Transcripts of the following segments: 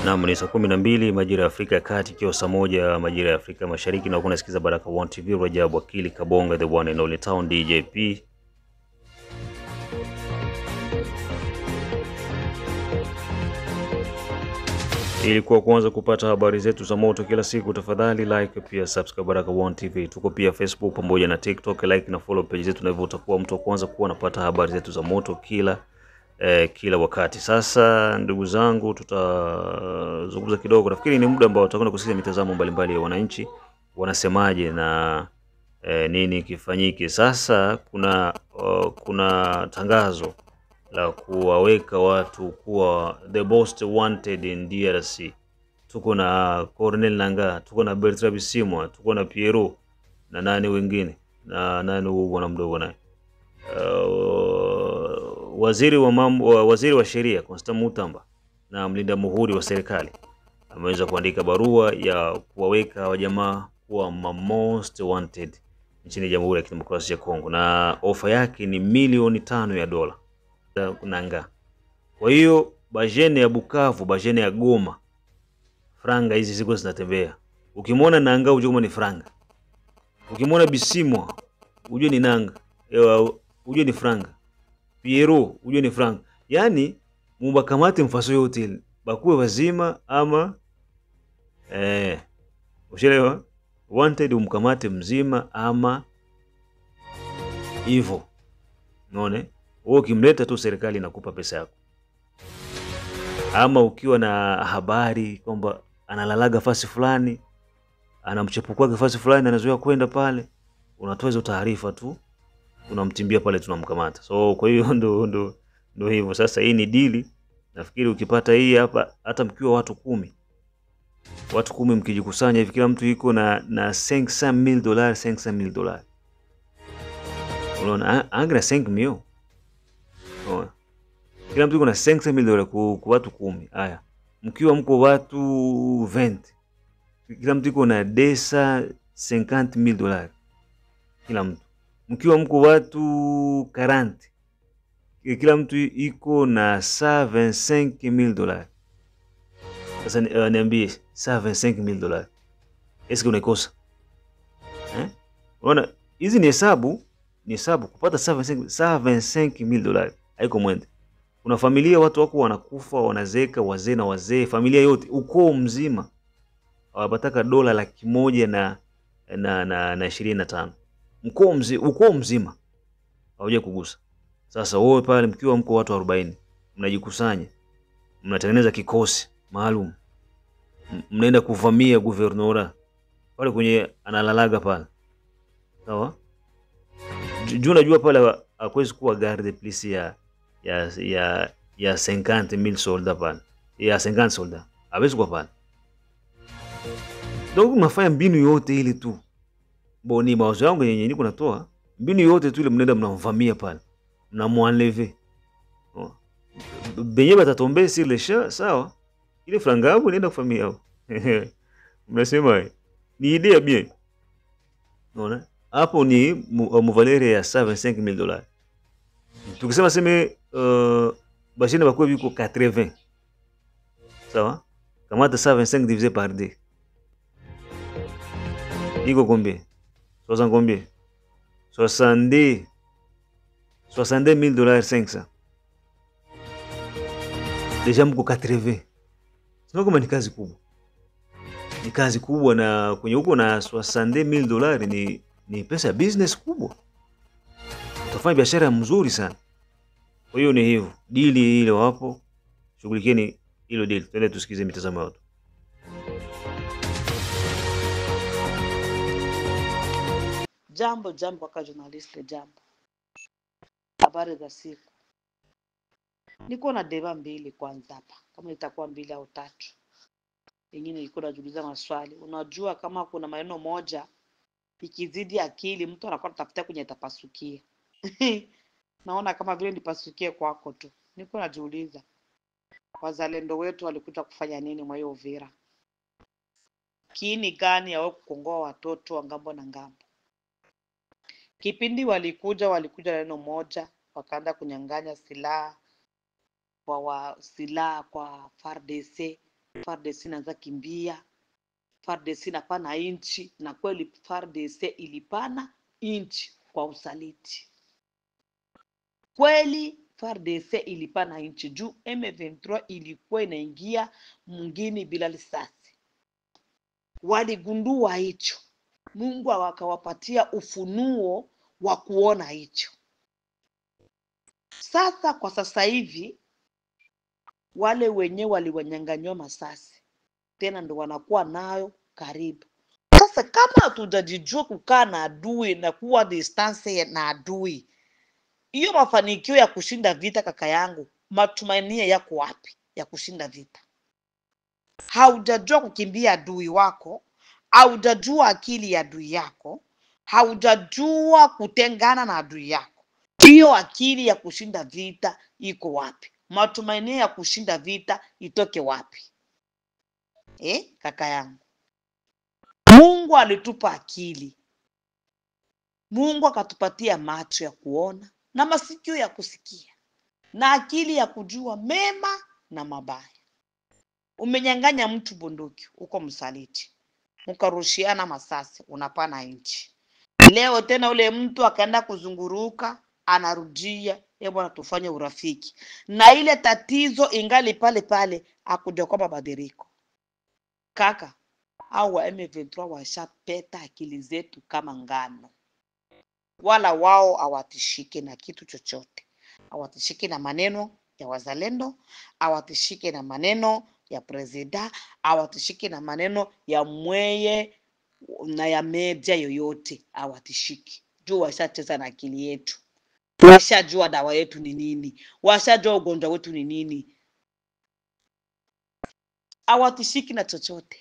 Naam, ni saa 12 majira ya Afrika ya Kati, ikiwa saa 1 majira ya Afrika Mashariki, na unasikiza Baraka One TV. Rajab Wakili Kabonga, the one and only town DJP. Ili kuanza kupata habari zetu za moto kila siku, tafadhali like pia subscribe Baraka One TV. Tuko pia Facebook pamoja na TikTok, like na follow page zetu, na hivyo utakuwa mtu wa kwanza kuwa unapata habari zetu za moto kila wakati. Sasa ndugu zangu, tutazungumza kidogo. Nafikiri ni muda ambao tutakwenda kusikia mitazamo mbalimbali ya wananchi wanasemaje na nini kifanyike. Sasa kuna tangazo la kuwaweka watu kuwa the most wanted in DRC. Tuko na Corneille Nangaa, tuko na Bertrand Bisimwa, tuko na Pierrot na nani wengine, na nani huyu bwana mdogo naye, waziri wa sheria Constant Mutamba na mlinda muhuri wa serikali ameweza kuandika barua ya kuwaweka wajamaa kuwa most wanted nchini Jamhuri ya Kidemokrasia ya Kongo, na ofa yake ni milioni 5 ya dola Nangaa. Kwa hiyo bajene ya Bukavu, bajene ya Goma, franga hizi ziko zinatembea. Ukimwona Nangaa ujue kama ni franga. Ukimwona Bisimwa ujue ni nanga. Ujue ni franga. Pierrot ujue ni franga. Yani mubakamate mfaso yote bakuwe wazima ama ushelewa, wanted umkamate mzima ama hivyo. Unaona? Wewe ukimleta tu serikali inakupa pesa yako. Ama ukiwa na habari kwamba analalaga fasi fulani, anamchepukua fasi fulani, anazoea kwenda pale, unatoa hizo taarifa tu, unamtimbia pale, tunamkamata. So kwa hiyo ndo hivyo. Sasa hii ni deal. Nafikiri ukipata hii hapa, hata mkiwa watu 10 mkijikusanya hivi, kila mtu yuko na $500,000. Unaona, angra 5 million. Kila mtu yuko na $500,000 kwa watu 10. Haya, mkiwa mko watu 20, kila mtu yuko na $50,000 kila mtu. Mkiwa mko watu 40, kila mtu yuko na $25,000. Sasa niambie, $25,000 eske unaikosa? Unaona, hizi ni hesabu kupata $25,000 haiko mwende. Kuna familia watu wako wanakufa, wanazeeka, wazee na wazee, familia yote, ukoo mzima hawapataka dola 125. Ukoo mzima hauje kugusa. Sasa wewe pale mkiwa mko watu 40, mnajikusanya, mnatengeneza kikosi maalum, mnaenda kuvamia guvernora pale kwenye analalaga pale. Sawa? Juu unajua pale hakuwezi kuwa garde police ya 50,000 solda pale. Ya 50 solda. Hawezi kuwa pale. Donc mnafanya mbinu yote ile tu. Boni mawazo yangu yenyewe niko natoa, mbinu yote tu ile mnaenda mnamvamia pale. Mnamwanleve. Benye batatombe sur le champ, sawa? Ile franga yao inaenda kufamia hao. Mnasema ni idea bien. Unaona? Hapo ni muvalere ya $25,000. Tukisema bashine bakwe biko 80. Sawa? Kamata 25 divisé par 2. Iko combien? 60 combien? $62,000 500. Deja mko 80. Sio kama ni kazi kubwa. Ni kazi kubwa, na kwenye huko na $62,000 ni pesa ya business kubwa. Utafanya biashara mzuri sana. Kwa hiyo ni hivyo. Dili ile wapo. Shughulikieni hilo dili. Twende tusikize mitazamo yao. Jambo kwa journalist, jambo. Habari za siku. Niko na deba mbili kwanza hapa. Kama itakuwa 2 au 3. Wengine niko najiuliza maswali. Unajua kama kuna maneno moja ikizidi akili mtu anakuwa tafuta kwenye tapasukia. Naona kama vile nipasukie kwako tu. Niko najiuliza wazalendo wetu walikuja kufanya nini mwa hiyo Uvira? Kiini gani ya wao kukongoa watoto wa ngambo na ngambo? Kipindi walikuja neno moja, wakaanza kunyang'anya silaha kwa FARDC, FARDC inaanza kimbia, FARDC inapana inchi, na kweli FARDC ilipana inchi kwa usaliti. Kweli FARDC ilipana inchi juu M23 ilikuwa inaingia mwingine bila risasi. Waligundua hicho, Mungu akawapatia ufunuo wa kuona hicho. Sasa kwa sasa hivi wale wenye waliwanyang'anywa masasi tena ndo wanakuwa nayo karibu. Sasa kama hatujajijua kukaa na adui na kuwa distance na adui, hiyo mafanikio ya kushinda vita, kaka yangu, matumaini yako wapi ya kushinda vita? Haujajua kukimbia adui wako, haujajua akili ya adui yako, haujajua kutengana na adui yako. Hiyo akili ya kushinda vita iko wapi? Matumaini ya kushinda vita itoke wapi? Kaka yangu, Mungu alitupa akili. Mungu akatupatia macho ya kuona na masikio ya kusikia na akili ya kujua mema na mabaya. Umenyang'anya mtu bunduki, uko msaliti, mkarushiana masasi, unapana inchi. Leo tena ule mtu akaenda kuzunguruka, anarudia, bwana tufanye urafiki, na ile tatizo ingali pale pale, akuja kwa mabadiliko. Kaka, au wa M23 washapeta akili zetu kama ngano. Wala wao hawatishike na kitu chochote, hawatishike na maneno ya wazalendo, hawatishike na maneno ya presida, hawatishike na maneno ya mweye na ya media yoyote, hawatishiki. Juu washacheza na akili yetu, washajua dawa yetu ni nini, washajua ugonjwa wetu ni nini. Hawatishiki na chochote.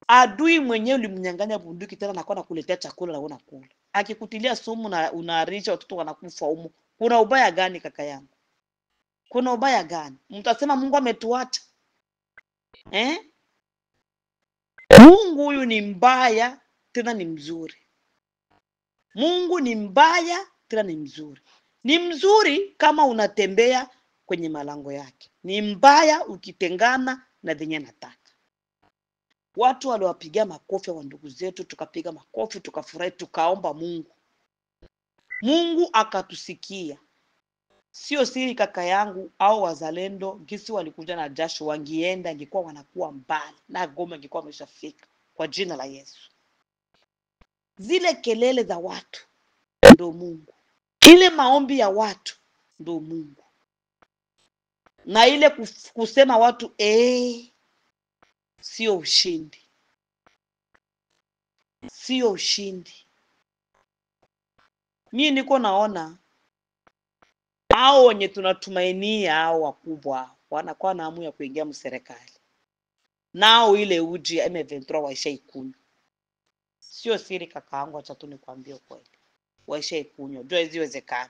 Adui mwenyewe ulimnyang'anya bunduki tena anakuwa nakuletea chakula na unakula. Akikutilia sumu na unaarisha watoto wanakufa humo. Kuna ubaya gani kaka yangu? Kuna ubaya gani? Mtasema Mungu ametuacha? Mungu huyu ni mbaya tena ni mzuri. Mungu ni mbaya tena ni mzuri. Ni mzuri kama unatembea kwenye malango yake. Ni mbaya ukitengana na venye nataka. Watu waliwapigia makofi wa ndugu zetu, tukapiga makofi, tukafurahi, tukaomba Mungu. Mungu akatusikia. Sio siri kaka yangu, au wazalendo gisi walikuja na jasho, wangienda ingekuwa wanakuwa mbali na Goma ingekuwa wameshafika kwa jina la Yesu. Zile kelele za watu ndo Mungu. Ile maombi ya watu ndo Mungu. Na ile kusema watu sio ushindi. Sio ushindi. Mimi niko naona hao wenye tunatumainia hao wakubwa wanakuwa na hamu ya kuingia mserikali. Nao ile uji ya M23 waishaikunywa. Sio siri kakaangu, acha tu nikwambie kweli. Waishaikunywa. Jua iziwezekana.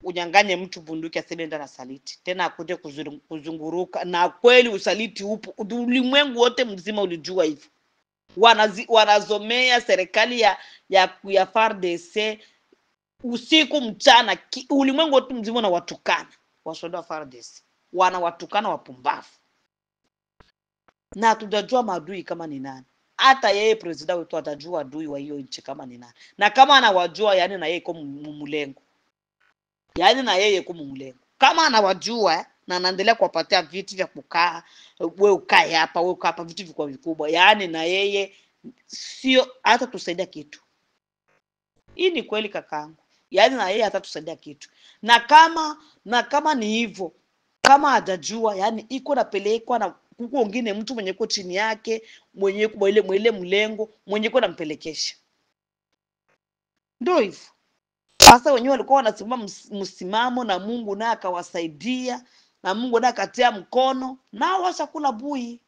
Unyang'anye mtu bunduki aseme ndio saliti. Tena akuje kuzunguruka, na kweli usaliti upo. Ulimwengu wote mzima ulijua hivyo. Wanazomea serikali ya FARDC usiku mchana, ulimwengu wote mzima na watukana wasoda FARDC, wanawatukana wapumbavu. Na hatujajua maadui kama ni nani. Hata yeye president wetu atajua adui wa hiyo nchi kama ni nani. Na kama anawajua, yani na yeye iko mumulengo. Yani na yeye iko mumulengo. Kama anawajua na anaendelea kuwapatia viti vya kukaa, wewe ukae hapa, wewe ukae hapa, vitu vikubwa vikubwa, yani na yeye sio hata tusaidia kitu. Hii ni kweli kakaangu. Yani na yeye hata tusaidia kitu. Na kama ni hivyo, kama hajajua, yani iko napelekwa na kuko wengine mtu mwenye ko chini yake, mwenye mwele mlengo, mwenye ko nampelekesha. Ndio hivyo. Sasa wenyewe walikuwa wanasimama msimamo na Mungu naye akawasaidia, na Mungu naye akatia mkono, nao washakula bui.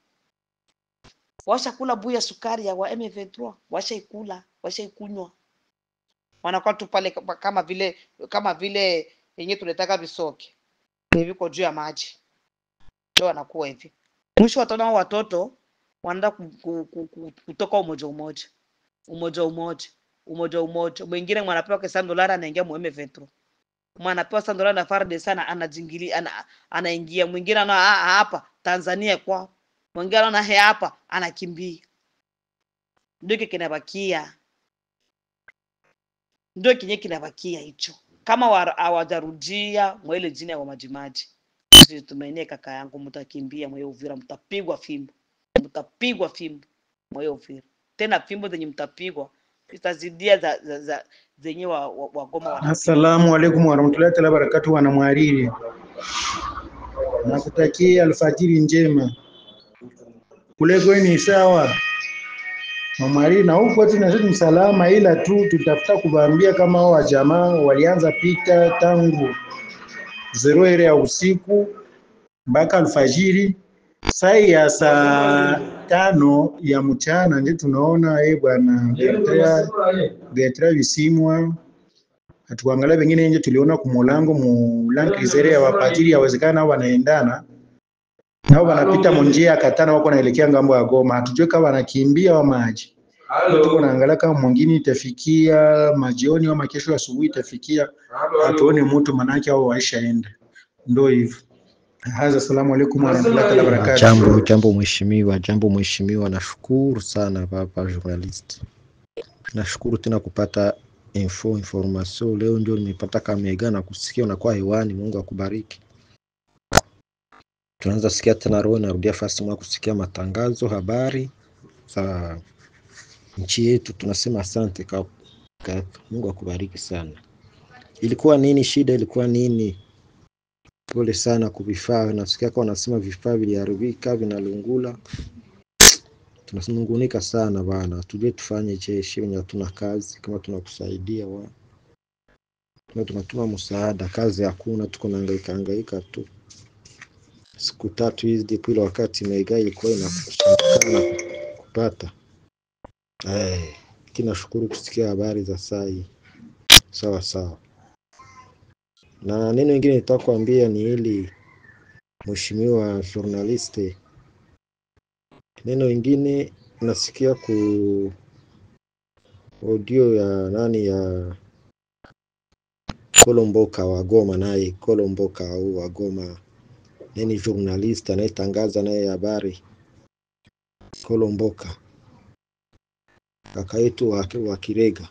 Washakula bui ya sukari ya wa M23, washaikunywa. Wanakuwa tu pale kama vile yenyewe tunataka visoke. Viko juu ya maji. Ndio wanakuwa hivi. Mwisho watoto wanaenda kutoka umoja. Mwingine mwanapewa $100 anaingia mu M23. Mwanapewa $100 na FARDC sana anaingia. Mwingine hapa Tanzania kwa mwingine anaona hapa anakimbia. Ndio kinabakia, ndio kinabakia hicho. Kama hawajarudia mwele jini ya majimaji, sisi tumeenea kaka yangu, mtakimbia mwe Uvira, mtapigwa fimbo, mtapigwa fimbo mwe Uvira. Tena fimbo zenye mtapigwa zitazidia za zenye wagoma wana. Assalamu alaikum warahmatullahi taala barakatuh. Wana mwariri, nakutakia alfajiri njema. Kule kweni sawa mwariri, na huko tena sisi salama, ila tu tutafuta kuwaambia kama hao wa jamaa walianza pita tangu 0 ya usiku mpaka alfajiri. Saa 5 ya mchana ndio tunaona bwana Bertrand Bisimwa. Hatuangalia wengine nje, tuliona kumulango mulankrizere ya wapajiri, yawezekana nao wanaendana nao wanapita monjia Katana, wako naelekea ngambo ya Goma. Hatujui kama wanakimbia wa maji. Tuko naangalia kama mwingine itafikia majioni au kesho asubuhi itafikia, hatuone mtu manake au waishaenda. Ndio hivyo. Assalamu alaykum wa rahmatullahi wa barakatuh. Jambo mheshimiwa, nashukuru sana baba journalist. Nashukuru tena kupata information leo, ndio nimepata kamega na kusikia unakuwa hewani. Mungu akubariki. Tunaanza sikia tena roho narudia fast mwa kusikia matangazo, habari za nchi yetu. Tunasema asante kwa Mungu akubariki sana. Ilikuwa nini shida? Ilikuwa nini? Pole sana kuvifaa. Nasikia kwa wanasema vifaa viliharibika, vinalungula. Tunasungunika sana bana. Tujue tufanye jeshi wenye hatuna kazi, kama tunakusaidia tunatuma msaada, kazi hakuna, tuko nahangaika tu. Siku 3 hizi depuis wakati mega ilikuwa inashindikana kupata. Kinashukuru kusikia habari za sai. Sawa. Na neno lingine nitakwambia ni hili mheshimiwa journaliste. Neno lingine nasikia ku audio ya nani ya Kolomboka wa Goma, naye Kolomboka au wa Goma. Nini journalist anayetangaza naye habari Kolomboka, kaka yetu wa Kirega,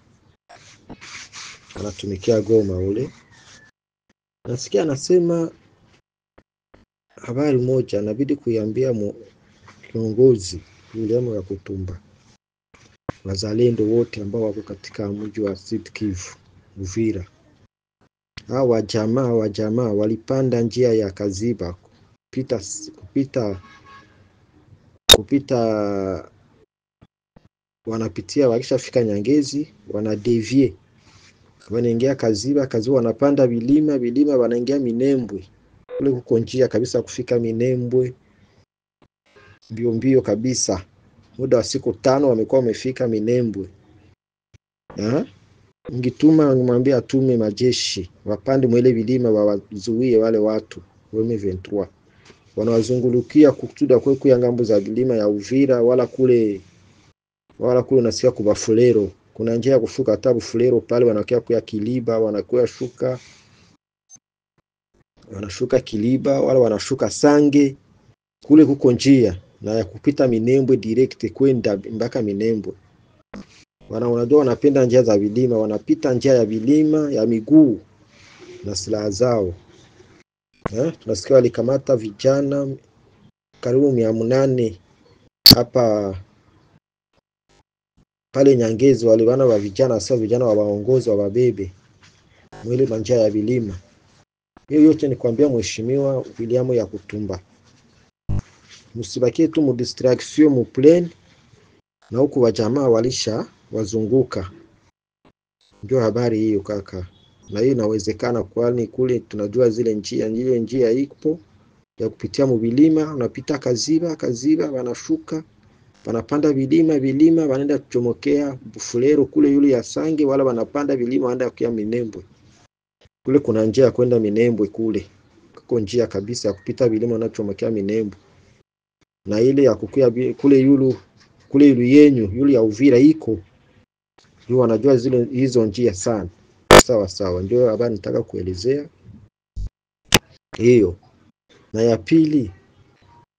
anatumikia Goma ule. Nasikia anasema habari moja inabidi kuiambia kiongozi yule ya Kutumba, wazalendo wote ambao wako katika mji wa Sud Kivu, Uvira. Hawa jamaa walipanda njia ya Kaziba kupita wanapitia, wakishafika Nyangezi wanadevie, wanaingia Kaziba, wanapanda vilima wanaingia Minembwe. Kule kuko njia kabisa kufika Minembwe mbio kabisa. Muda wa siku 5 wamekuwa wamefika Minembwe. Ngimwambia atume majeshi wapande mwele vilima, wawazuie wale watu wa M23 wanawazungulukia kutuda kweku ya ngambo za vilima ya Uvira, wala kule unasikia kuba Fulero. Kuna njia ya kushuka hata Fulero pale, wanakia kwa Kiliba, wanashuka Kiliba, wala wanashuka Sange. Kule kuko njia na ya kupita Minembwe direct kwenda mpaka Minembwe. Unajua wanapenda njia za vilima, wanapita njia ya vilima ya miguu na silaha zao. Tunasikia walikamata vijana karibu 800 hapa pale Nyangezi, wale wana wa vijana, sio vijana wa waongozi wa babebe mwili njia ya vilima. Hiyo yote ni kuambia mheshimiwa William ya Kutumba, msibakie tu mu distraction mu plain, na huku wa jamaa walisha wazunguka. Ndio habari hiyo kaka, na hiyo inawezekana, kwani kule tunajua zile njia ipo ya kupitia mbilima. Unapita Kaziba wanashuka, wanapanda vilima wanaenda kuchomokea Bufulero kule yule ya Sange, wala wanapanda vilima wanaenda kwa Minembwe. Kule kuna njia ya kwenda Minembwe, kule kuko njia kabisa ya kupita vilima na kuchomokea Minembwe. Na ile ya kukuya kule yulu yenyu yule ya Uvira iko, ndio wanajua hizo njia sana. Sawa, ndio habari nitaka kuelezea hiyo. Na ya pili,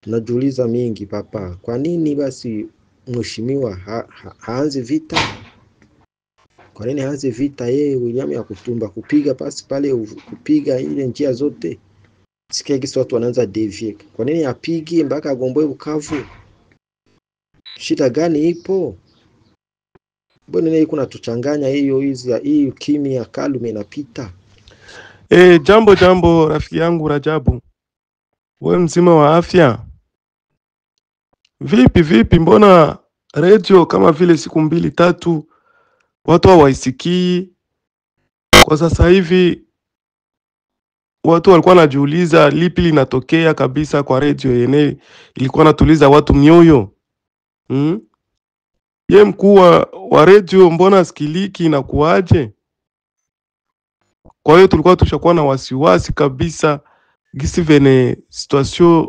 Najiuliza mingi papa, kwa nini basi mheshimiwa haanze vita? Kwa nini haanze vita yeye William ya kutumba kupiga pasi pale, kupiga ile njia zote? Sikia kisi watu wanaanza devier. Kwa nini apigi mpaka agomboe Bukavu? Shida gani ipo? Mbona nini kuna tuchanganya hiyo kimya Kalume inapita? Jambo rafiki yangu Rajabu. Wewe mzima wa afya? Vipi mbona radio kama vile siku 2-3 watu hawaisikii? Kwa sasa hivi watu walikuwa wanajiuliza lipi linatokea kabisa kwa radio yenyewe ilikuwa natuliza watu mioyo. Ye mkuu wa radio mbona sikiliki na kuaje? Kwa hiyo tulikuwa tushakuwa na wasiwasi kabisa gisi vene situation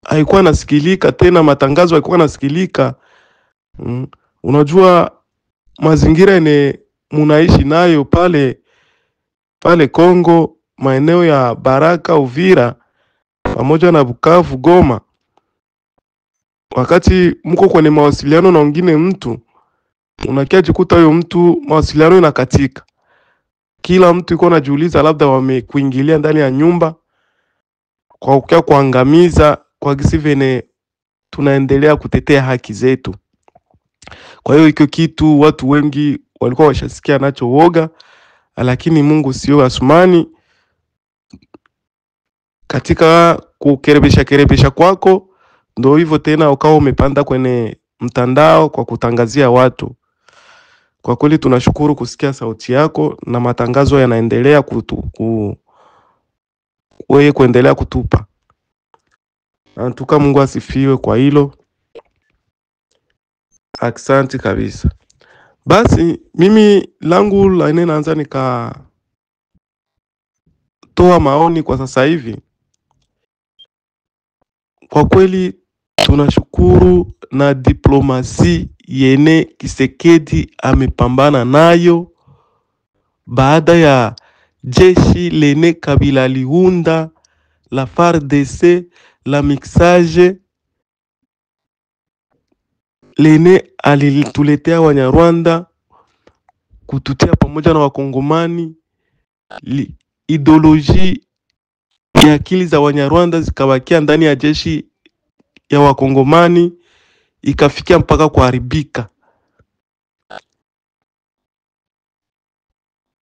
haikuwa nasikilika tena, matangazo haikuwa nasikilika. Unajua mazingira ene munaishi nayo pale Kongo, maeneo ya Baraka, Uvira pamoja na Bukavu, Goma. Wakati mko kwenye mawasiliano na wengine mtu, unakia jikuta huyo mtu mawasiliano inakatika. Kila mtu yuko anajiuliza labda wamekuingilia ndani ya nyumba kwa kukia kuangamiza kwa gisi vene tunaendelea kutetea haki zetu. Kwa hiyo iko kitu watu wengi walikuwa washasikia nacho woga, lakini Mungu sio Asumani. Katika kukerebesha kwako ndio hivyo tena ukao umepanda kwenye mtandao kwa kutangazia watu. Kwa kweli tunashukuru kusikia sauti yako na matangazo yanaendelea wewe kuendelea kutupa. Antuka Mungu asifiwe kwa hilo. Asante kabisa. Basi mimi langu la naanza toa maoni kwa sasa hivi. Kwa kweli tunashukuru na diplomasi yene Kisekedi amepambana nayo baada ya jeshi lene Kabila liunda la FARDC la mixage lene alituletea Wanyarwanda kututia pamoja na Wakongomani. Ideoloji ya akili za Wanyarwanda zikabakia ndani ya jeshi ya Wakongomani, ikafikia mpaka kuharibika.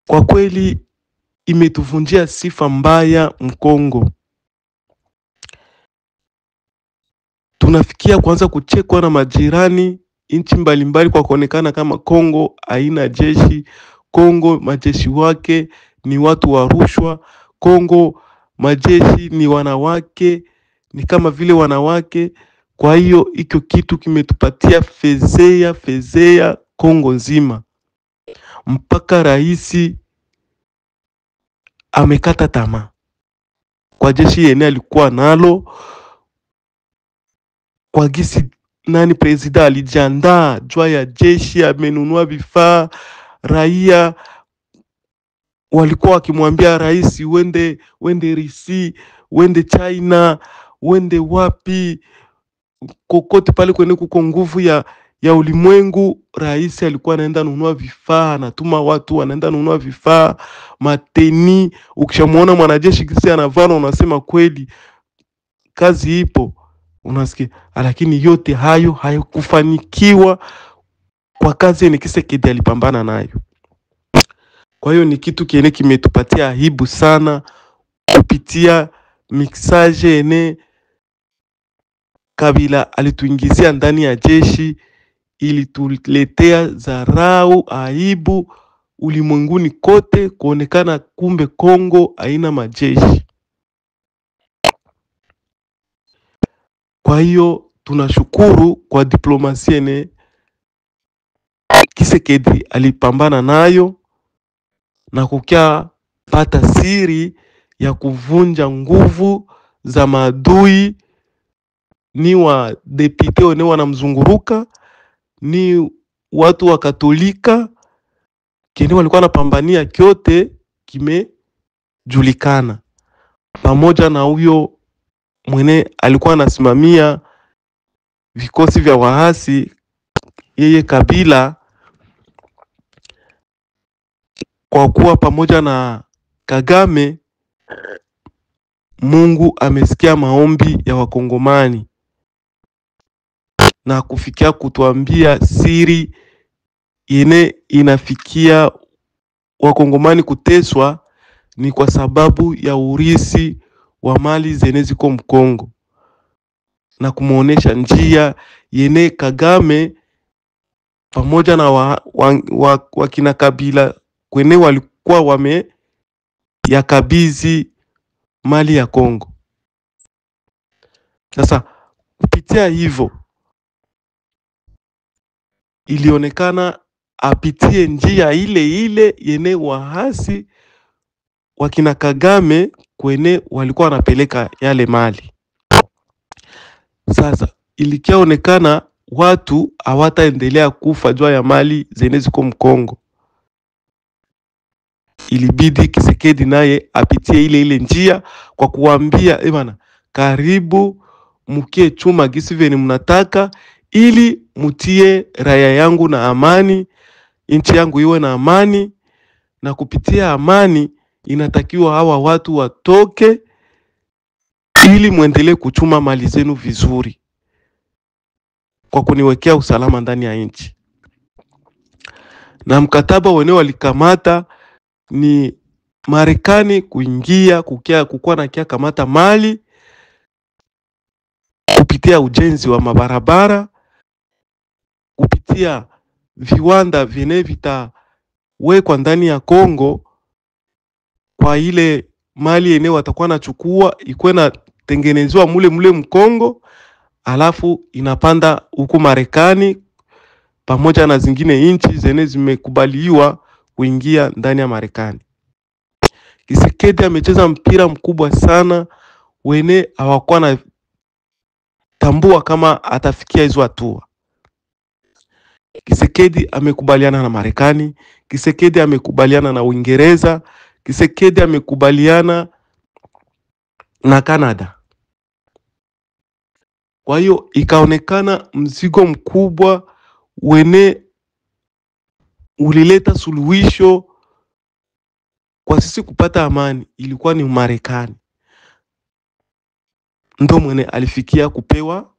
Kwa kweli imetuvunjia sifa mbaya Mkongo. Tunafikia kwanza kuchekwa na majirani nchi mbalimbali kwa kuonekana kama Kongo haina jeshi, Kongo majeshi wake ni watu wa rushwa, Kongo majeshi ni wanawake, ni kama vile wanawake. Kwa hiyo iko kitu kimetupatia fezea Kongo nzima. Mpaka raisi amekata tamaa kwa jeshi yenye alikuwa nalo, kwa gisi president alijiandaa jua ya jeshi, amenunua vifaa. Raia walikuwa wakimwambia rais wende Risi, wende China, wende wapi, kokote pale kwenye kuko nguvu ya ulimwengu. Rais alikuwa anaenda nunua vifaa, anatuma watu wanaenda nunua vifaa, mateni. Ukishamuona mwanajeshi kisi anavana unasema kweli kazi ipo, unasikia. Lakini yote hayo hayakufanikiwa kwa kazi ni Kisekedi alipambana nayo. Kwa hiyo ni kitu kiene kimetupatia aibu sana kupitia mixage ene Kabila alituingizia ndani ya jeshi, ili tuletea dharau, aibu ulimwenguni kote, kuonekana kumbe Kongo haina majeshi. Kwa hiyo tunashukuru kwa diplomasia ene Kisekedi alipambana nayo na kukia pata siri ya kuvunja nguvu za maadui. Ni wa depute wene wanamzunguruka, ni watu wa Katolika, kene walikuwa napambania kyote kimejulikana. Pamoja na huyo mwene alikuwa anasimamia vikosi vya waasi, yeye Kabila, kwa kuwa pamoja na Kagame, Mungu amesikia maombi ya Wakongomani na kufikia kutuambia siri yene inafikia Wakongomani kuteswa ni kwa sababu ya urisi wa mali zenye ziko Mkongo, na kumuonesha njia yene Kagame pamoja na wakina Kabila kwene walikuwa wame yakabizi mali ya Kongo. Sasa kupitia hivyo ilionekana apitie njia ile ile yene wahasi wakina Kagame kwene walikuwa wanapeleka yale mali. Sasa ilikiaonekana watu hawataendelea kufa jua ya mali zenye ziko Mkongo. Ilibidi Kisekedi naye apitie ile ile njia kwa kuambia bana, karibu mukie chuma gisi veni mnataka ili mutie raya yangu na amani, nchi yangu iwe na amani, na kupitia amani inatakiwa hawa watu watoke ili muendelee kuchuma mali zenu vizuri kwa kuniwekea usalama ndani ya nchi. Na mkataba wenyewe walikamata ni Marekani kuingia kukuwa na kia kamata mali kupitia ujenzi wa mabarabara, kupitia viwanda vyenye vitawekwa ndani ya Kongo, kwa ile mali yenyewe watakuwa nachukua ikuwe na tengenezwa mule Mkongo, alafu inapanda huku Marekani pamoja na zingine nchi zenye zimekubaliwa kuingia ndani ya Marekani. Kisekedi amecheza mpira mkubwa sana wene hawakuwa na tambua kama atafikia hizo hatua. Kisekedi amekubaliana na Marekani, Kisekedi amekubaliana na Uingereza, Kisekedi amekubaliana na Canada. Kwa hiyo ikaonekana mzigo mkubwa wene ulileta suluhisho kwa sisi kupata amani ilikuwa ni Marekani. Ndo mwene alifikia kupewa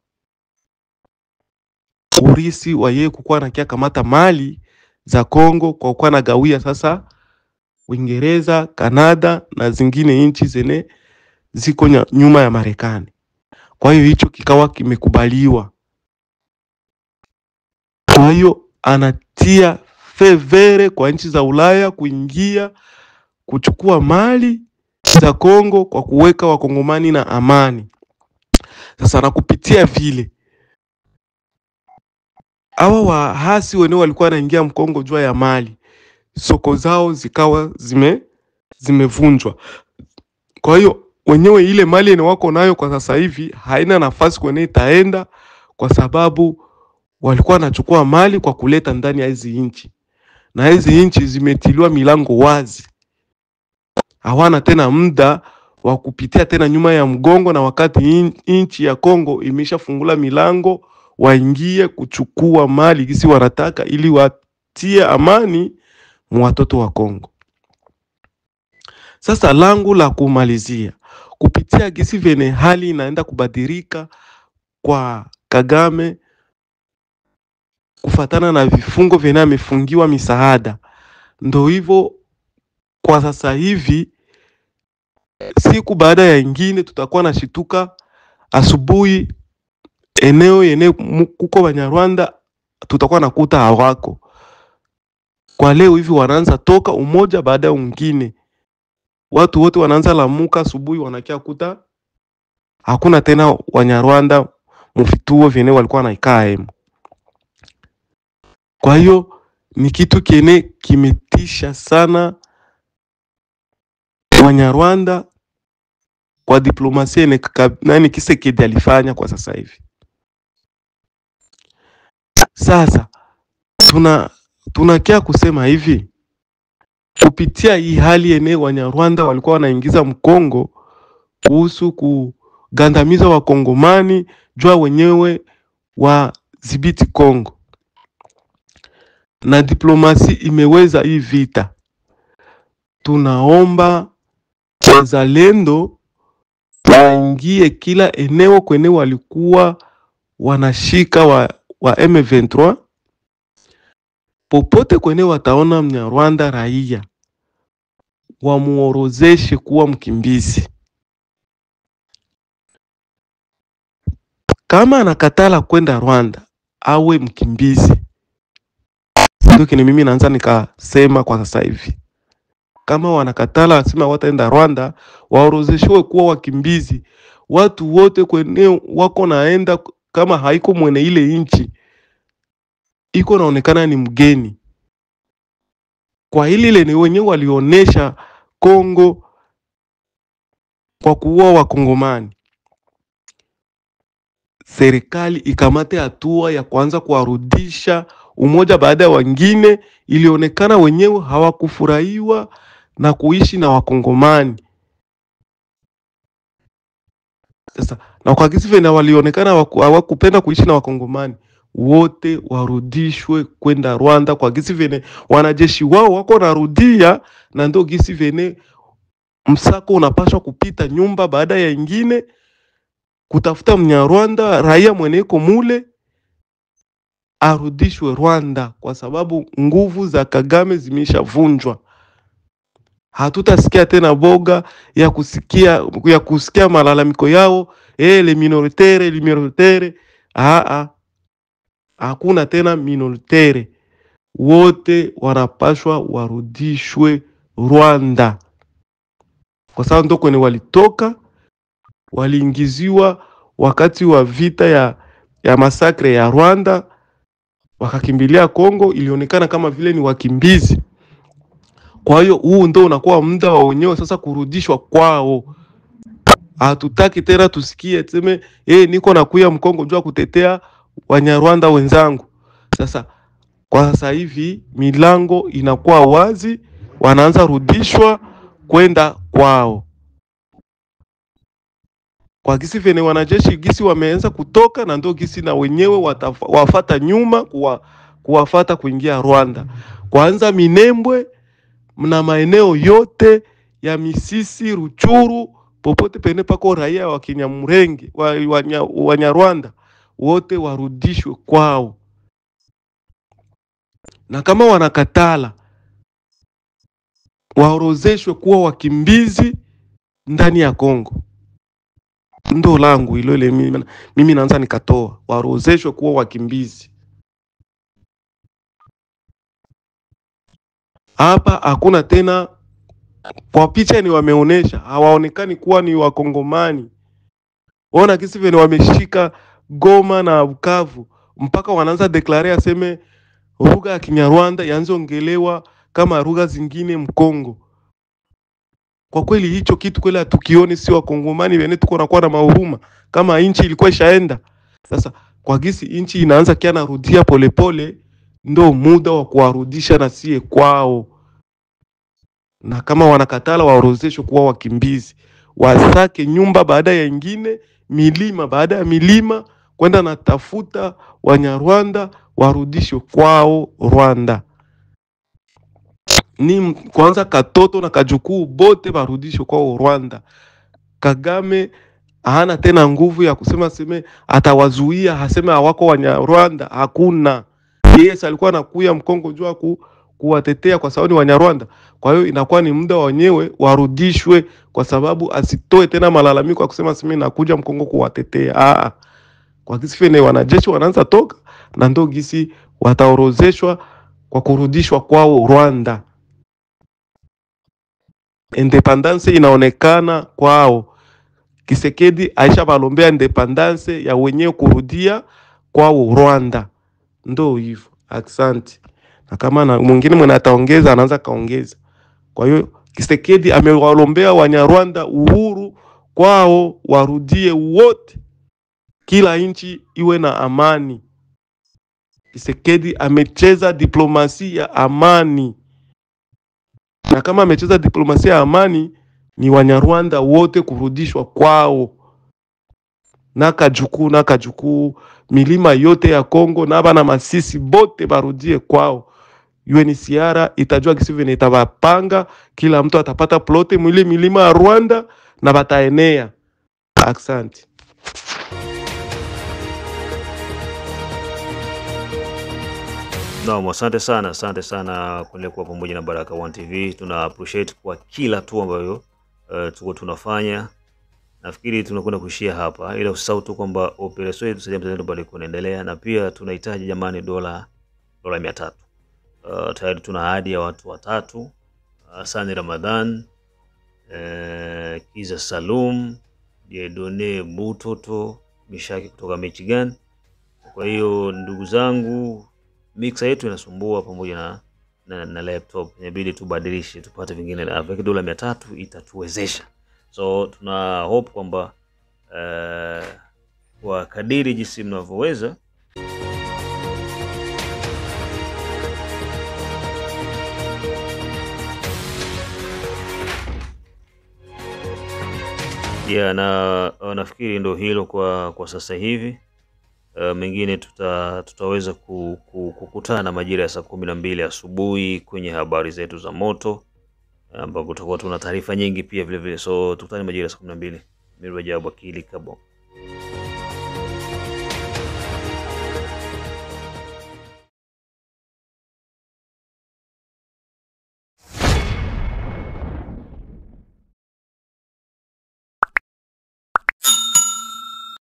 urisi wa yeye kukuwa na kia kamata mali za Kongo kwa kuwa na gawia sasa Uingereza, Canada na zingine nchi zenye ziko nyuma ya Marekani. Kwa hiyo hicho kikawa kimekubaliwa. Kwa hiyo anatia fevere kwa nchi za Ulaya kuingia kuchukua mali za Kongo kwa kuweka Wakongomani na amani. Sasa na kupitia vile hawa wahasi wenyewe walikuwa wanaingia Mkongo jua ya mali, soko zao zikawa zimevunjwa. Kwa hiyo wenyewe ile mali yenye wako nayo kwa sasa hivi haina nafasi kwenye itaenda, kwa sababu walikuwa wanachukua mali kwa kuleta ndani ya hizi nchi, na hizi nchi zimetiliwa milango wazi. Hawana tena muda wa kupitia tena nyuma ya mgongo, na wakati nchi ya Kongo imeshafungula milango waingie kuchukua mali gisi wanataka ili watie amani watoto wa Kongo. Sasa langu la kumalizia kupitia gisi vene hali inaenda kubadilika kwa Kagame kufatana na vifungo vene amefungiwa misaada, ndo hivyo kwa sasa hivi siku baada ya ingine tutakuwa na shituka asubuhi eneo yene kuko Banyarwanda tutakuwa nakuta hawako. Kwa leo hivi wanaanza toka umoja baada ya mwingine, watu wote wanaanza lamuka asubuhi wanakia kuta hakuna tena Wanyarwanda mvituo vyenye walikuwa naikaa hemu. Kwa hiyo ni kitu kene kimetisha sana Wanyarwanda kwa diplomasia nani Kisekedi alifanya kwa sasa hivi. Sasa tunakia kusema hivi, kupitia hii hali yenye Wanyarwanda walikuwa wanaingiza Mkongo kuhusu kugandamiza wakongomani jua wenyewe wa dhibiti Kongo. Na diplomasi imeweza hii vita. Tunaomba wazalendo waingie kila eneo kwenye walikuwa wanashika wa M23, popote kwenye wataona Mnyarwanda raia wamuorozeshe kuwa mkimbizi. Kama anakatala kwenda Rwanda awe mkimbizi. Ndio kile mimi naanza nikasema kwa sasa hivi. Kama wanakatala wasema wataenda Rwanda, waorozeshwe kuwa wakimbizi. Watu wote kwenye wako naenda kama haiko mwene ile inchi, iko naonekana ni mgeni. Kwa hili ile wenyewe walionesha Kongo kwa kuua wakongomani. Serikali ikamate hatua ya kwanza kuwarudisha umoja baada ya wengine. Ilionekana wenyewe hawakufurahiwa na kuishi na wakongomani. Sasa na kwa kisi vena walionekana hawakupenda kuishi na wakongomani, wote warudishwe kwenda Rwanda. Kwa kisi vene wanajeshi wao wako narudia, na ndo kisi vene msako unapaswa kupita nyumba baada ya ingine kutafuta Mnyarwanda raia mweneko mule arudishwe Rwanda, kwa sababu nguvu za Kagame zimeshavunjwa. Hatutasikia tena boga ya kusikia malalamiko yao, le minoritaire. Hakuna tena minoritaire. Wote wanapashwa warudishwe Rwanda, kwa sababu ndo kwenye walitoka, waliingiziwa wakati wa vita ya masakre ya Rwanda, wakakimbilia Kongo. Ilionekana kama vile ni wakimbizi. Kwa hiyo huu ndo unakuwa muda wa wenyewe sasa kurudishwa kwao. Hatutaki tena tusikie tseme niko nakuya Mkongo jua kutetea Wanyarwanda wenzangu. Sasa kwa sasa hivi milango inakuwa wazi, wanaanza rudishwa kwenda kwao. Kwa gisi vene wanajeshi gisi wameanza kutoka, na ndo gisi na wenyewe wafata nyuma kuwafata kuingia Rwanda. Kwanza Minembwe mna maeneo yote ya Misisi, Ruchuru, popote pene pako raia wa Kinyamurenge, Wanyarwanda, wote warudishwe kwao. Na kama wanakatala, waorozeshwe kuwa wakimbizi ndani ya Kongo. Ndo langu ilo ile mimi naanza nikatoa, waorozeshwe kuwa wakimbizi. Hapa hakuna tena, kwa picha ni wameonesha hawaonekani kuwa ni wakongomani. Ona kisi vene wameshika Goma na Bukavu, mpaka wanaanza deklare aseme lugha ya Kinyarwanda yanzo ongelewa kama lugha zingine Mkongo. Kwa kweli hicho kitu kweli hatukioni, si wakongomani wene tuko na kuwa na mahuruma kama inchi ilikuwa ishaenda. Sasa kwa gisi inchi inaanza kia narudia polepole, ndo muda wa kuwarudisha na sie kwao. Na kama wanakatala, waorozeshwe kuwa wakimbizi. Wasake nyumba baada ya ingine, milima baada ya milima, kwenda na tafuta Wanyarwanda warudishwe kwao Rwanda. Ni kwanza katoto na kajukuu bote warudishwe kwao Rwanda. Kagame hana tena nguvu ya kusema atawazuia, haseme hawako Wanyarwanda. Hakuna. Yeye alikuwa anakuya Mkongo jua kuwatetea kwa sababu ni Wanyarwanda. Kwa hiyo inakuwa ni muda wenyewe warudishwe, kwa sababu asitoe tena malalamiko ya kusema nakuja Mkongo kuwatetea. Kwa gisi fene wanajeshi wanaanza toka, na ndo gisi wataorozeshwa kwa kurudishwa kwao Rwanda. Independence inaonekana kwao. Kisekedi aisha balombea independence ya wenyewe kurudia kwao Rwanda. Ndo hivyo. Asante. Na kama na mwingine mwenye ataongeza anaanza kaongeza. Kwa hiyo Kisekedi amewalombea Wanyarwanda uhuru kwao, warudie wote, kila inchi iwe na amani. Kisekedi amecheza diplomasi ya amani. Na kama amecheza diplomasia ya amani, ni Wanyarwanda wote kurudishwa kwao. na Kajuku, milima yote ya Kongo na bana Masisi bote barudie kwao. UNHCR itajua kisi vile itawapanga, kila mtu atapata plote mwili milima ya Rwanda na bataenea. Asante. Naam, asante sana kwa pamoja na Baraka1 TV. Tuna appreciate kwa kila tu ambayo tuko tunafanya. Nafikiri tunakwenda kuishia hapa, ila usisahau tu kwamba operation yetu Saidia Mzalendo bado inaendelea, na pia tunahitaji jamani dola 300. Tayari tuna ahadi ya watu 3. Sani Ramadhan, Kiza Salum, Diedone Butoto, Mishaki kutoka Michigan. Kwa hiyo ndugu zangu, mixer yetu inasumbua pamoja na laptop. Inabidi tubadilishe tupate vingine, na dola 300 itatuwezesha. So tuna hope kwamba kwa kadiri jinsi mnavyoweza na nafikiri ndio hilo kwa sasa hivi. Mengine tutaweza kukutana majira ya saa 12 asubuhi kwenye habari zetu za moto, ambapo tutakuwa tuna taarifa nyingi pia vile vile. So tukutane majira ya saa 12. Mimi Rajabu Akili Kabo.